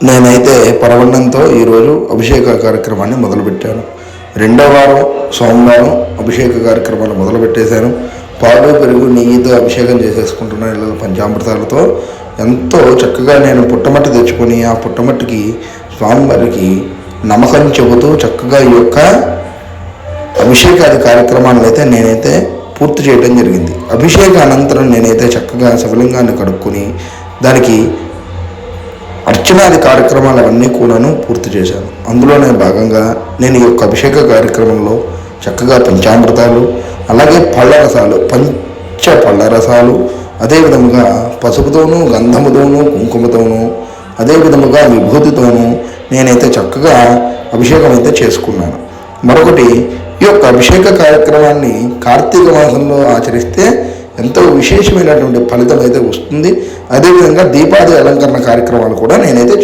నేనైతే పరవన్నంతో ఈరోజు అభిషేక కార్యక్రమాన్ని మొదలుపెట్టాను. రెండవ వారం సోమవారం అభిషేక కార్యక్రమాన్ని మొదలుపెట్టేశాను. పాలు పెరుగు నెయ్యితో అభిషేకం చేసేసుకుంటున్నాను. ఇళ్ళ పంచామృతాలతో ఎంతో చక్కగా నేను పుట్టమట్టి తెచ్చుకొని ఆ పుట్టమట్టికి స్వామివారికి నమ్మకం చెబుతూ చక్కగా ఈ యొక్క అభిషేకాది కార్యక్రమాలను అయితే నేనైతే పూర్తి చేయడం జరిగింది. అభిషేక అనంతరం నేనైతే చక్కగా శివలింగాన్ని కడుక్కొని దానికి అర్చనాది కార్యక్రమాలవన్నీ కూడాను పూర్తి చేశాను. అందులోనే భాగంగా నేను ఈ యొక్క అభిషేక కార్యక్రమంలో చక్కగా పంచామృతాలు, అలాగే పళ్ళ రసాలు, పళ్ళ రసాలు, అదేవిధముగా పసుపుతోనూ గంధముతోనూ కుంకుమతోనూ అదేవిధముగా విభూతితోనూ నేనైతే చక్కగా అభిషేకం అయితే చేసుకున్నాను. మరొకటి, ఈ యొక్క అభిషేక కార్యక్రమాన్ని కార్తీక మాసంలో ఆచరిస్తే ఎంతో విశేషమైనటువంటి ఫలితం అయితే వస్తుంది. అదేవిధంగా దీపాది అలంకరణ కార్యక్రమాలు కూడా నేనైతే